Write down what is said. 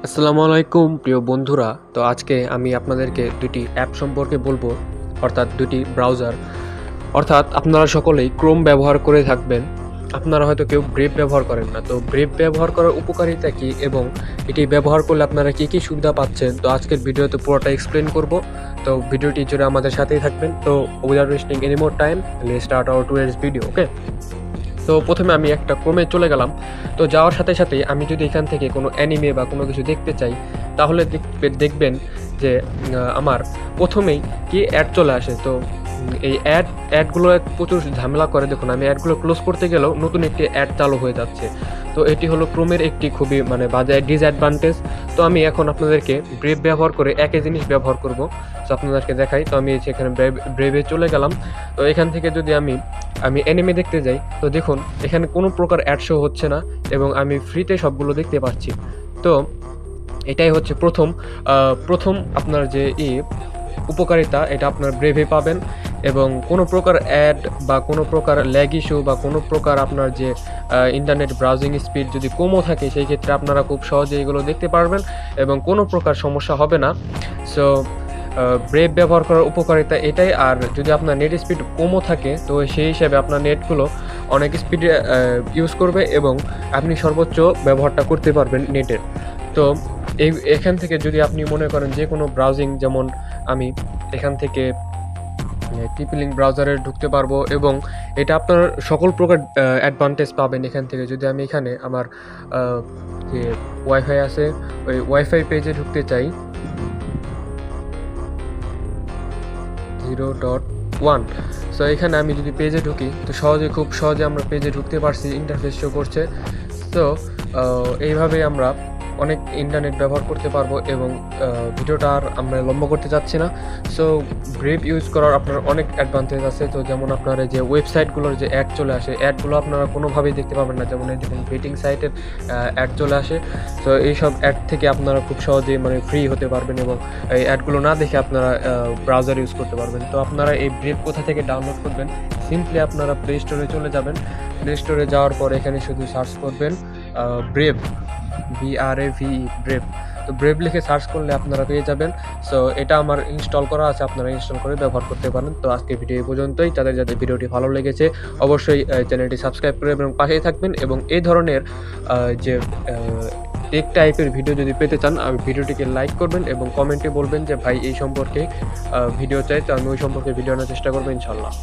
আসসালামু আলাইকুম প্রিয় বন্ধুরা। তো আজকে আমি আপনাদেরকে দুটি অ্যাপ সম্পর্কে বলবো, অর্থাৎ দুটি ব্রাউজার। অর্থাৎ আপনারা সকলেই ক্রোম ব্যবহার করে থাকবেন। আপনারা হয়তো কেউ ব্রেভ ব্যবহার করেন না। তো ব্রেভ ব্যবহার করার উপকারিতা কী এবং এটি ব্যবহার করলে আপনারা কী কী সুবিধা পাচ্ছেন, তো আজকের ভিডিওতে পুরোটা এক্সপ্লেন করব। তো ভিডিওটি জুড়ে আমাদের সাথেই থাকবেন। তো without wasting any more time, let's start our today's video. Okay, তো প্রথমে আমি একটা ক্রোমে চলে গেলাম। তো যাওয়ার সাথে সাথেই আমি যদি এখান থেকে কোনো অ্যানিমে বা কোনো কিছু দেখতে চাই, তাহলে দেখবেন যে আমার প্রথমেই কি অ্যাড চলে আসে। তো এই অ্যাডগুলো প্রচুর ঝামেলা করে। দেখুন, আমি অ্যাডগুলো ক্লোজ করতে গেলেও নতুন একটি অ্যাড চালু হয়ে যাচ্ছে। তো এটি হলো ক্রোমের একটি খুবই বাজে ডিসঅ্যাডভান্টেজ। তো আমি এখন আপনাদেরকে ব্রেভ ব্যবহার করে একই জিনিস ব্যবহার করব। তো আপনাদেরকে দেখাই। তো আমি সেখানে ব্রেভে চলে গেলাম। তো এখান থেকে যদি আমি অ্যানিমে দেখতে যাই, তো দেখুন এখানে কোনো প্রকার অ্যাড শো হচ্ছে না এবং আমি ফ্রিতে সবগুলো দেখতে পাচ্ছি। তো এটাই হচ্ছে প্রথম আপনার যে উপকারিতা, এটা আপনার ব্রেভে পাবেন। এবং কোনো প্রকার অ্যাড বা কোনো প্রকার ল্যাগ ইস্যু বা কোনো প্রকার আপনার যে ইন্টারনেট ব্রাউজিং স্পিড যদি কমও থাকে, সেই ক্ষেত্রে আপনারা খুব সহজে এগুলো দেখতে পারবেন এবং কোনো প্রকার সমস্যা হবে না। সো ব্রেভ ব্যবহার করার উপকারিতা এটাই। আর যদি আপনার নেট স্পিড কমও থাকে, তো সেই হিসাবে আপনার নেটগুলো অনেক স্পিডে ইউজ করবে এবং আপনি সর্বোচ্চ ব্যবহারটা করতে পারবেন নেটের। তো এখান থেকে যদি আপনি মনে করেন যে কোনো ব্রাউজিং, যেমন আমি এখান থেকে টিপি-লিঙ্ক ব্রাউজারে ঢুকতে পারবো এবং এটা আপনার সকল প্রকার অ্যাডভান্টেজ পাবেন এখান থেকে। যদি আমি এখানে আমার যে ওয়াইফাই আছে, ওই ওয়াইফাই পেজে ঢুকতে চাই 0.1। সো এখানে আমি যদি পেজে ঢুকি, তো খুব সহজে আমরা পেজে ঢুকতে পারছি, ইন্টারফেস শো করছে। তো এইভাবেই আমরা অনেক ইন্টারনেট ব্যবহার করতে পারবো এবং ভিডিওটা আর আমরা লম্বা করতে চাচ্ছি না। সো ব্রেভ ইউজ করার আপনার অনেক অ্যাডভান্টেজ আছে। তো যেমন আপনার এই যে ওয়েবসাইটগুলোর যে অ্যাড চলে আসে, অ্যাডগুলো আপনারা কোনোভাবেই দেখতে পাবেন না। যেমন এই দেখুন, বেটিং সাইটের অ্যাড চলে আসে। তো এইসব অ্যাড থেকে আপনারা খুব সহজেই ফ্রি হতে পারবেন এবং এই অ্যাডগুলো না দেখে আপনারা ব্রাউজার ইউজ করতে পারবেন। তো আপনারা এই ব্রেভ কোথা থেকে ডাউনলোড করবেন? সিম্পলি আপনারা প্লে স্টোরে চলে যাবেন। প্লে স্টোরে যাওয়ার পর এখানে শুধু সার্চ করবেন ব্রেভ, BRAVE, ব্রেভ। তো ব্রেভ লিখে সার্চ করলে আপনারা পেয়ে যাবেন। সো এটা আমার ইনস্টল করা আছে, আপনারা ইনস্টল করে ব্যবহার করতে পারেন। তো আজকে ভিডিও এই পর্যন্তই। যাদের ভিডিওটি ভালো লেগেছে অবশ্যই চ্যানেলটি সাবস্ক্রাইব করে এবং পাশেই থাকবেন। এবং এই ধরনের যে টেক টাইপের ভিডিও যদি পেতে চান, ভিডিওটিকে লাইক করবেন এবং কমেন্টে বলবেন যে ভাই এই সম্পর্কে ভিডিও চাই। তো আমি ওই সম্পর্কে ভিডিও আনার চেষ্টা করবো ইনশাল্লাহ।